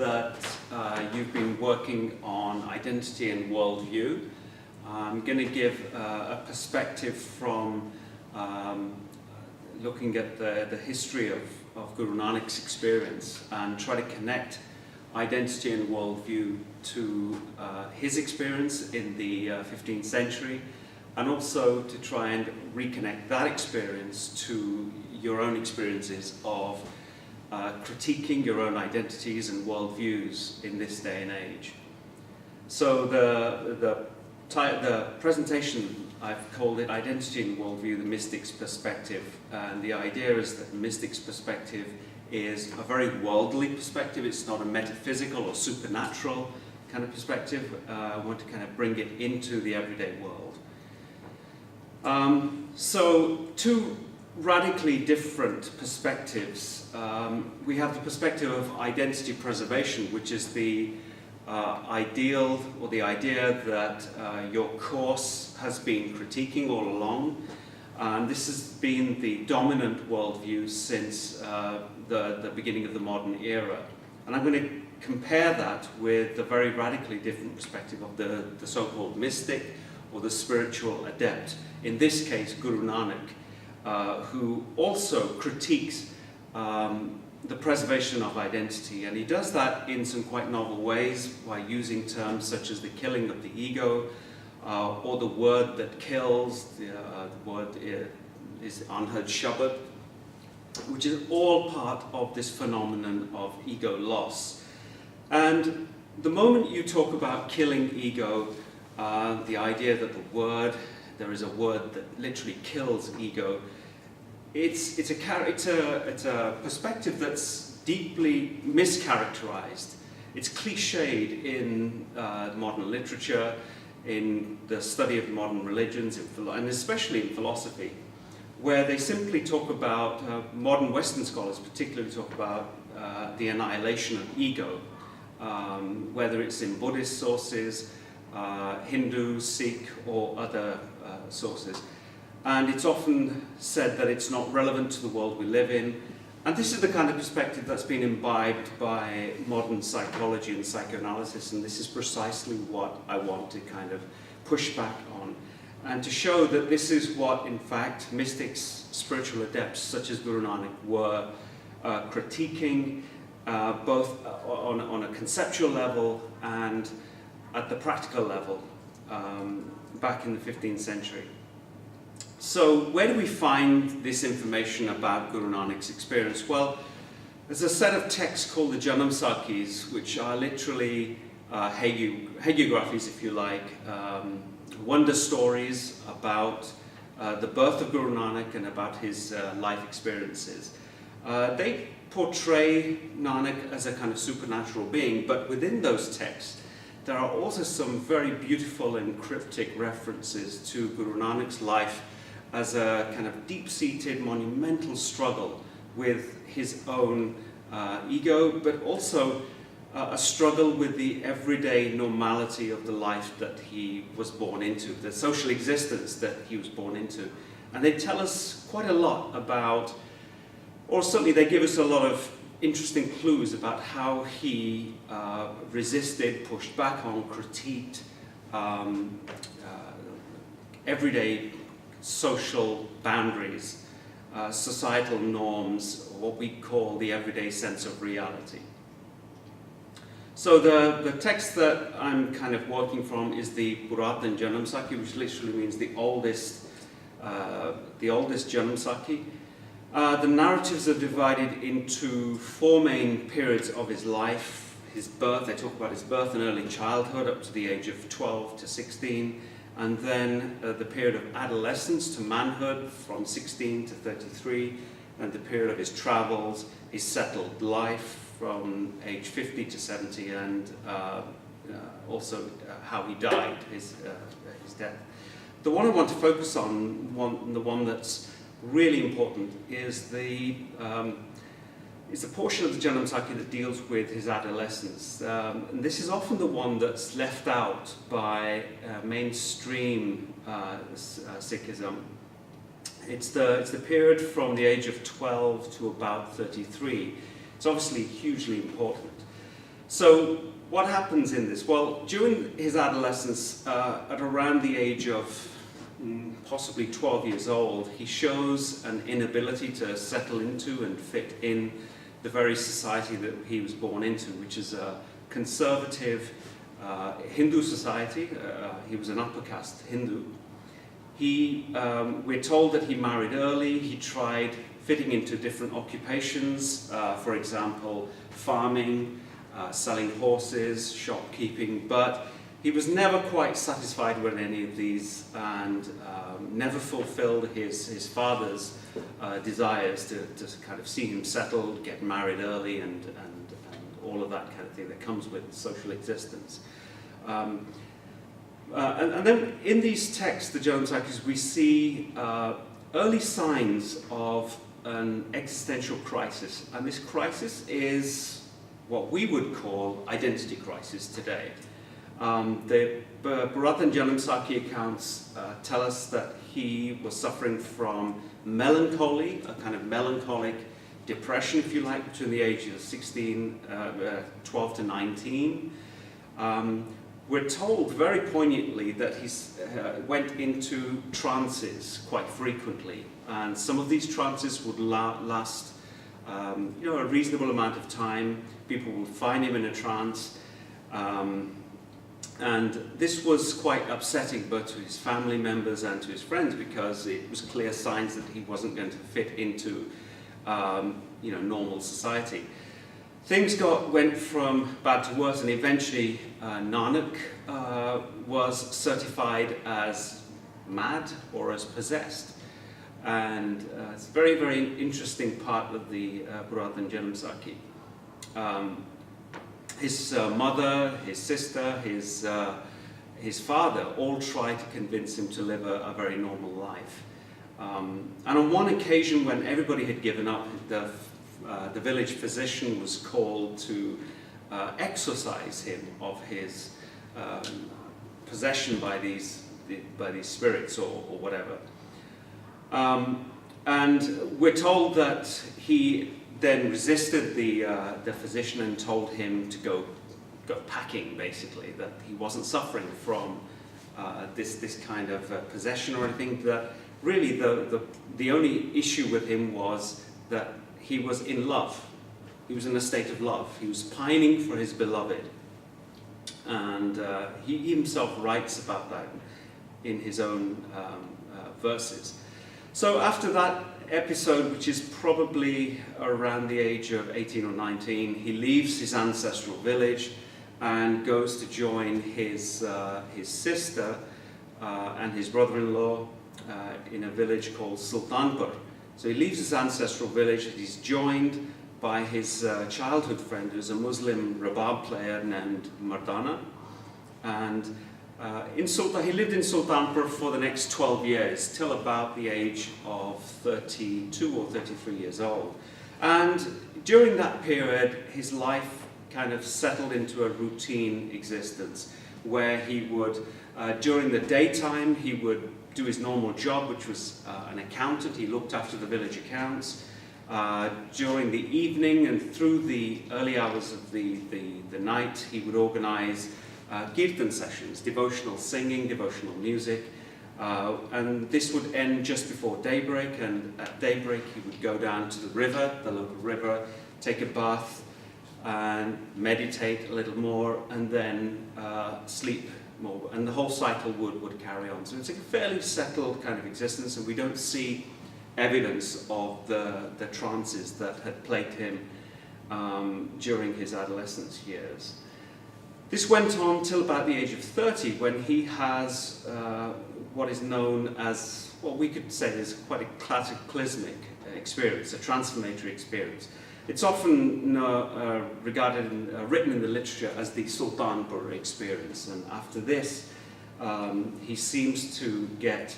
that you've been working on identity and worldview. I'm going to give a perspective from looking at the history of Guru Nanak's experience and try to connect identity and worldview to his experience in the 15th century, and also to try and reconnect that experience to your own experiences of critiquing your own identities and worldviews in this day and age. So the presentation, I've called it Identity and Worldview, the Mystic's Perspective. And the idea is that the Mystic's perspective is a very worldly perspective. It's not a metaphysical or supernatural kind of perspective. I want to kind of bring it into the everyday world. So two radically different perspectives. We have the perspective of identity preservation, which is the ideal, or the idea that your course has been critiquing all along. And this has been the dominant worldview since the beginning of the modern era. And I'm going to compare that with the very radically different perspective of the so-called mystic or the spiritual adept. In this case, Guru Nanak, who also critiques the preservation of identity. And he does that in some quite novel ways by using terms such as the killing of the ego, or the word that kills. The word is unheard Shabad, which is all part of this phenomenon of ego loss. And the moment you talk about killing ego, the idea that there is a word that literally kills ego, it's a perspective that's deeply mischaracterized. It's cliched in modern literature, in the study of modern religions, and especially in philosophy, where they simply talk about, modern Western scholars particularly talk about the annihilation of ego, whether it's in Buddhist sources, Hindu, Sikh, or other sources. And it's often said that it's not relevant to the world we live in. And this is the kind of perspective that's been imbibed by modern psychology and psychoanalysis, and this is precisely what I want to kind of push back on, and to show that this is what, in fact, mystics, spiritual adepts such as Guru Nanak were critiquing, both on a conceptual level and at the practical level, back in the 15th century. So where do we find this information about Guru Nanak's experience? Well, there's a set of texts called the Janomesakhis, which are literally hagiographies, if you like, wonder stories about the birth of Guru Nanak and about his life experiences. They portray Nanak as a kind of supernatural being, but within those texts, there are also some very beautiful and cryptic references to Guru Nanak's life as a kind of deep-seated, monumental struggle with his own ego, but also a struggle with the everyday normality of the life that he was born into, the social existence that he was born into. And they tell us quite a lot about, or certainly they give us a lot of interesting clues about how he resisted, pushed back on, critiqued everyday social boundaries, societal norms, what we call the everyday sense of reality. So the text that I'm kind of working from is the Puratan Janomesakhis, which literally means the oldest Janomesakhis. The narratives are divided into four main periods of his life. His birth, they talk about his birth and early childhood up to the age of 12 to 16. And then the period of adolescence to manhood from 16 to 33, and the period of his travels, his settled life from age 50 to 70, and also how he died, his death. The one I want to focus on, the one that's really important, is the portion of the Janomesakhis that deals with his adolescence. And this is often the one that's left out by mainstream Sikhism. It's the period from the age of 12 to about 33. It's obviously hugely important. So what happens in this? Well, during his adolescence, at around the age of possibly 12 years old, he shows an inability to settle into and fit in the very society that he was born into, which is a conservative Hindu society. He was an upper caste Hindu. We're told that he married early. He tried fitting into different occupations, for example, farming, selling horses, shopkeeping, but he was never quite satisfied with any of these, and never fulfilled his father's desires to kind of see him settled, get married early, and all of that kind of thing that comes with social existence. And then in these texts, the Janomesakhis, we see early signs of an existential crisis, and this crisis is what we would call identity crisis today. The Bharat and Janomesakhis accounts tell us that he was suffering from melancholy, a kind of melancholic depression, if you like, between the ages of 12 to 19. We're told very poignantly that he went into trances quite frequently, and some of these trances would last a reasonable amount of time. People would find him in a trance, and this was quite upsetting both to his family members and to his friends, because it was clear signs that he wasn't going to fit into normal society. Things went from bad to worse, and eventually Nanak was certified as mad or as possessed. And it's a very, very interesting part of the Bharat and Janomesakhis. His mother, his sister, his father all tried to convince him to live a very normal life. And on one occasion, when everybody had given up, the village physician was called to exorcise him of his possession by these spirits or whatever. And we're told that he then resisted the physician and told him to go packing, basically, that he wasn't suffering from this kind of possession or anything. That really the only issue with him was that he was in love. He was in a state of love. He was pining for his beloved. And he himself writes about that in his own verses. So after that episode, which is probably around the age of 18 or 19, he leaves his ancestral village and goes to join his sister and his brother-in-law in a village called Sultanpur. So he leaves his ancestral village and he's joined by his childhood friend, who's a Muslim rabab player named Mardana. And he lived in Sultanpur for the next 12 years, till about the age of 32 or 33 years old. And during that period, his life kind of settled into a routine existence, where he would, during the daytime, he would do his normal job, which was an accountant. He looked after the village accounts. During the evening and through the early hours of the night, he would organize kirtan sessions, devotional singing, devotional music, and this would end just before daybreak, and at daybreak he would go down to the river, the local river, take a bath and meditate a little more, and then sleep more, and the whole cycle would carry on. So it's a fairly settled kind of existence, and we don't see evidence of the trances that had plagued him during his adolescence years. This went on till about the age of 30, when he has what is known as, what we could say is quite a cataclysmic experience, a transformatory experience. It's often written in the literature as the Sultanpur experience, and after this he seems to get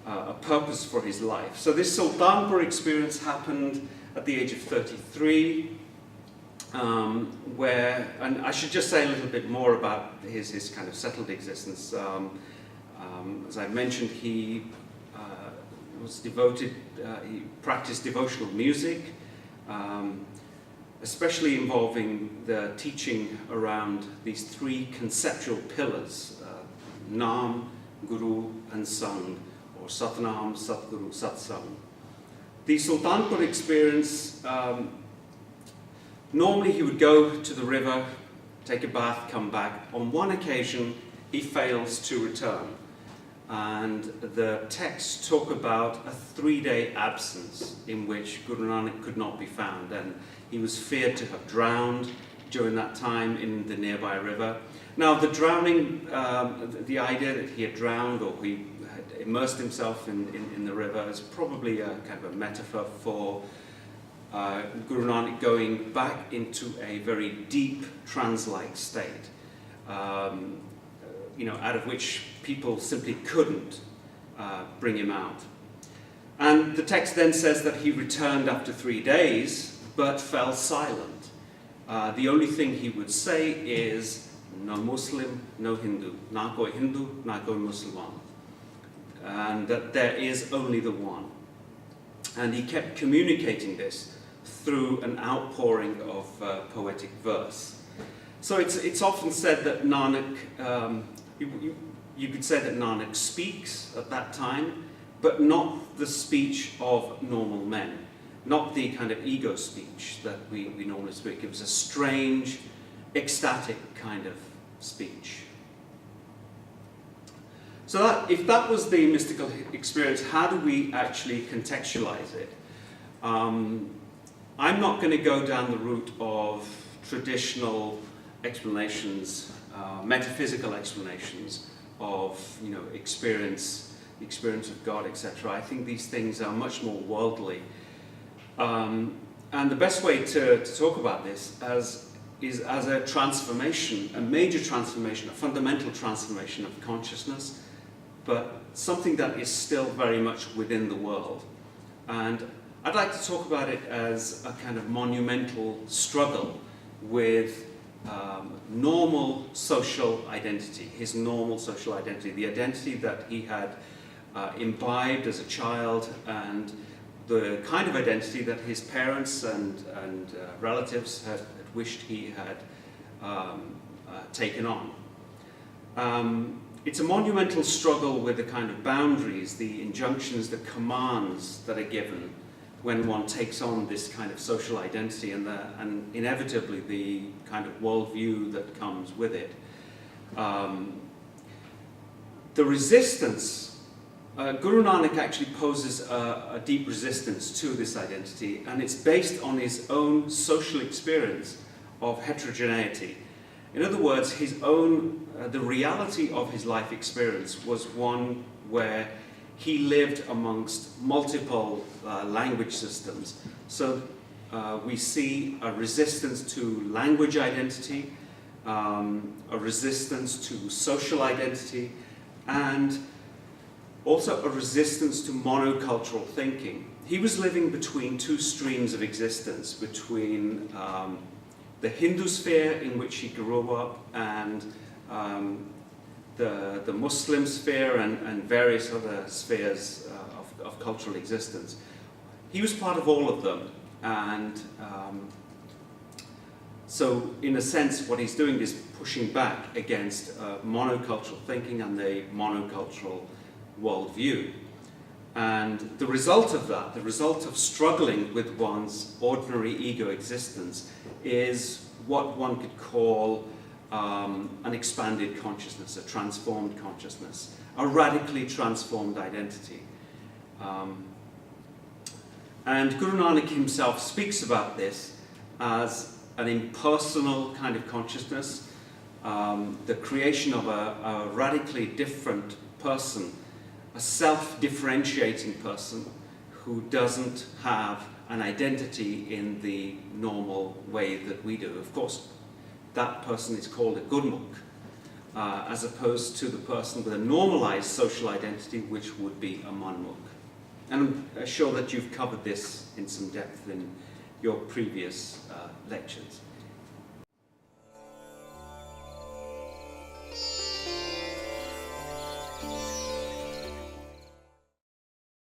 a purpose for his life. So this Sultanpur experience happened at the age of 33, and I should just say a little bit more about his kind of settled existence. As I mentioned, he was devoted, he practiced devotional music, especially involving the teaching around these three conceptual pillars, Nam, Guru and Sang, or Satnam, Satguru, Satsang. The Sultanpur experience, normally he would go to the river, take a bath, come back. On one occasion, he fails to return. And the texts talk about a 3-day absence in which Guru Nanak could not be found. And he was feared to have drowned during that time in the nearby river. Now, the drowning, the idea that he had drowned or he had immersed himself in the river is probably a kind of a metaphor for Guru Nanak going back into a very deep trance-like state, out of which people simply couldn't bring him out. And the text then says that he returned after 3 days, but fell silent. The only thing he would say is, no Muslim, no Hindu, na koi Hindu, na koi Musliman. And that there is only the one. And he kept communicating this through an outpouring of poetic verse. So it's often said that Nanak, you could say that Nanak speaks at that time, but not the speech of normal men, not the kind of ego speech that we normally speak. It was a strange, ecstatic kind of speech. So if that was the mystical experience, how do we actually contextualize it? I'm not going to go down the route of traditional explanations, metaphysical explanations of experience, the experience of God, etc. I think these things are much more worldly. And the best way to talk about this is as a transformation, a major transformation, a fundamental transformation of consciousness, but something that is still very much within the world. And I'd like to talk about it as a kind of monumental struggle with normal social identity, his normal social identity, the identity that he had imbibed as a child, and the kind of identity that his parents and relatives had wished he had taken on. It's a monumental struggle with the kind of boundaries, the injunctions, the commands that are given when one takes on this kind of social identity and inevitably the kind of worldview that comes with it. The resistance, Guru Nanak actually poses a deep resistance to this identity, and it's based on his own social experience of heterogeneity. In other words, the reality of his life experience was one where he lived amongst multiple language systems. So we see a resistance to language identity, a resistance to social identity, and also a resistance to monocultural thinking. He was living between two streams of existence, between the Hindu sphere in which he grew up and the Muslim sphere and various other spheres of cultural existence. He was part of all of them, and so in a sense what he's doing is pushing back against monocultural thinking and the monocultural worldview. And the result of that, the result of struggling with one's ordinary ego existence, is what one could call an expanded consciousness, a transformed consciousness, a radically transformed identity. And Guru Nanak himself speaks about this as an impersonal kind of consciousness, the creation of a radically different person, a self-differentiating person who doesn't have an identity in the normal way that we do. Of course, that person is called a Gurmukh, as opposed to the person with a normalized social identity, which would be a Manmukh. And I'm sure that you've covered this in some depth in your previous lectures.